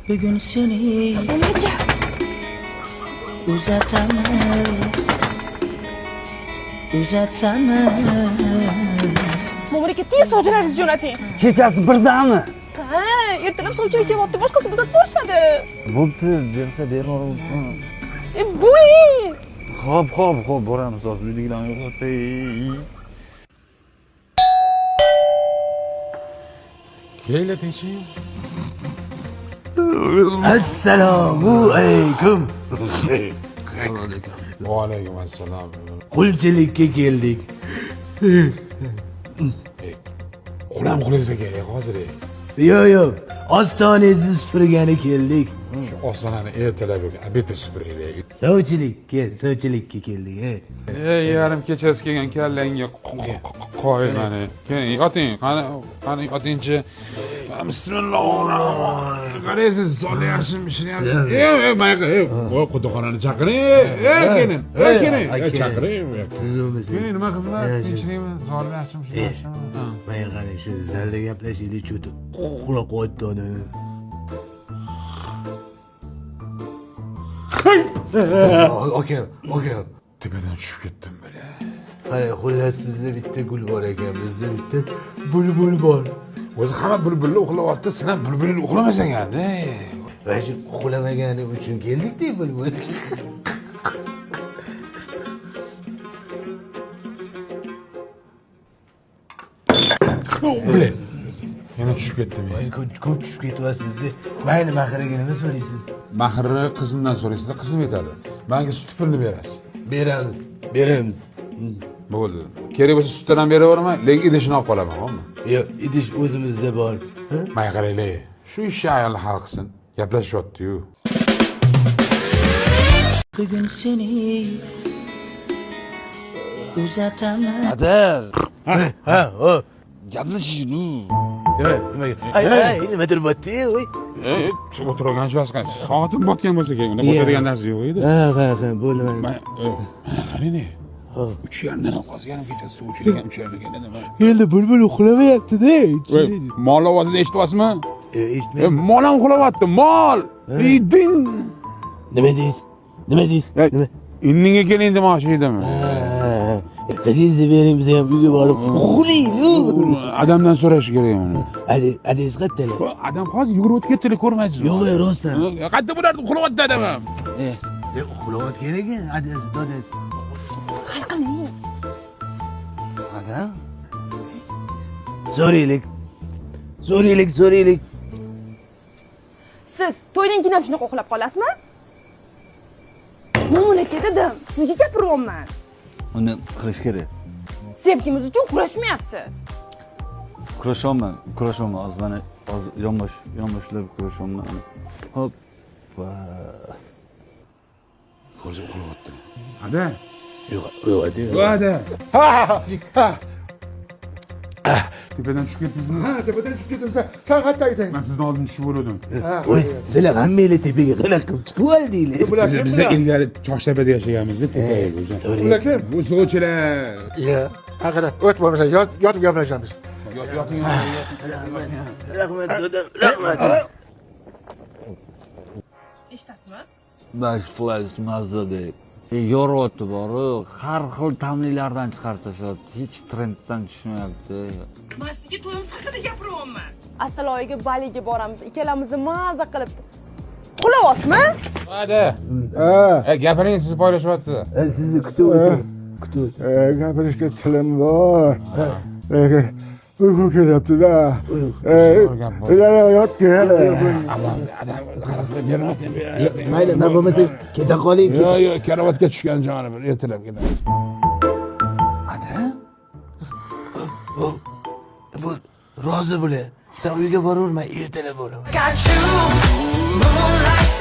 Bugün seni uzatamayız. Mamlakatga sovchilarni jo'nating. Kechasi birdami? Ha, ertalab sovchilar kelyapti, boshqasi uzatib qo'yishadi. Bo'pti, bersa beraversin. Bo'ling. Xo'p, boramiz hozir uydagilarni yo'qotay. Keyla techi. Assalomu alaykum. Va alaykum assalom. Qulchilikka keldik. Qulam qulasa kerak hozir. Yo'q, ostonangizni supurgani keldik. Shu ostonani ertalab obed supuraylik. Sovchilikka keldik. Yarim kechasi kelgan kallangga qo'y mani. Keyin yoting, qani yotingchi. Bismillahirrohmanirrohim. Qaraysiz, soli yaxshimi ishlayapti. Mayqa, voy xudoxonani chaqiring. Keling. Chaqiring. Sizmi? Nima xizmat? Tinchlikmi? Soli yaxshimi ishlayaptimi? Mana qarang, shu zalda gaplashaylik, cho'ti uxlab qo'yibdi uni. Aka. Tepadan tushib ketdim bile. Qarang, xullas sizda bitta gul bor ekan, bizda bitta bulbul bor. O'zi hamma bulbulni uxlayapti, sen ham bulbulni uxlamasang-da. Va shu uxlamagani uchun keldik-da bulbul. Bular. Yana tushib ketdim. Ko'p tushib ketyapsiz-da. Mayli, mahriga nima so'raysiz? Mahri qizimdan so'raysizda, qizim yetadi. Menga sut pulni berasiz. Beramiz. Bo'ldi. Kerak bo'lsa sutdan ham beraveraman, lekin idishini olib qolaman, xo'pmi? Yo'q, idish o'zimizda bor. May qaraylik. Shu ishni ayol hal qilsin. Gaplashyapti-yu. Bugün seni uzatamayız. Adel, Ha, o. gaplashishni. Ay, nima turibdi, voy? O'tirgan joyga soatim botgan bo'lsa keyin, unda o'tiradigan narsa yo'q edi. Ha, bo'ldi. Qarang. 3:30dan qolgan kechasi suv ichilgan 3:30 nima? Endi bulbul uxlamayapti-da. Mol ovozini eshityapsizmi? Eshitmayapman. Mol ham uxlayapti, mol. Iding. Nima deysiz? Nima? Inningga keling demoqchi edimi? Qizingizni bering, biz ham uyga borib uxlaylik. Adamdan so'rash kerak uni. Adingiz qayerdalar? Adam hozir yugurib o'tib ketdi, ko'rmaysizmi? Yo'q, rostdan. Qayerda bo'lardi, uxlayapti adam ham. Uxlayotgan ekan, adingiz. Hal qiling. Adam? So'raylik. Siz to'ydan keyin ham shunaqa uxlab qolasizmi? Mamlakat dedim, sizga gapiryapman. Uni qilish kerak. Sevgimiz uchun kurashmayapsiz. Kurashaman. Hozir mana yonboshlab kurashaman. Hop. Ko'zi uxlayapti. Ada. Yo'q, Ada. Tepadan tushib ketdingizmi? Ha, tepadan tushib ketdimsa, qayerda ayting? Men sizdan oldin tushib o'rdim. Voy, sizlar hammanglar tepaga qanaqa qilib chiqib oldinglar? Bular kim? Biz ilgari Choshtepada yashaganmiz-da, tepaga o'zi. Bular kim? Bu sovchilar. Ya, haqida o't bo'lmasa yotib gaplashamiz. Yoting. Rahmat, dadam, rahmat. Eshitasizmi? Bash flash mazadek. Yo'rotib boru, har xil tamlilardan chiqarib tashyapti. Hech trenddan tushmayapti. Men sizga to'yimiz haqida gapiryapman. Asaloyiga Baliga boramiz. Ikkalamizni maza qilib. Uxlayapsizmi? Ada. Gapiring, sizni poylashyapti. Sizni kutib. Gapirishga tilim bor. Lekin uyqu kelyapti-da. Yotgin. Mayli, nima bo'lmasa keta qoling. Yo'q, karavotga tushgan joni bir ertalab ketamiz. Bu rozi bo'lar. Sen uyga boraverma, ertalab bo'laman. Got you, moonlight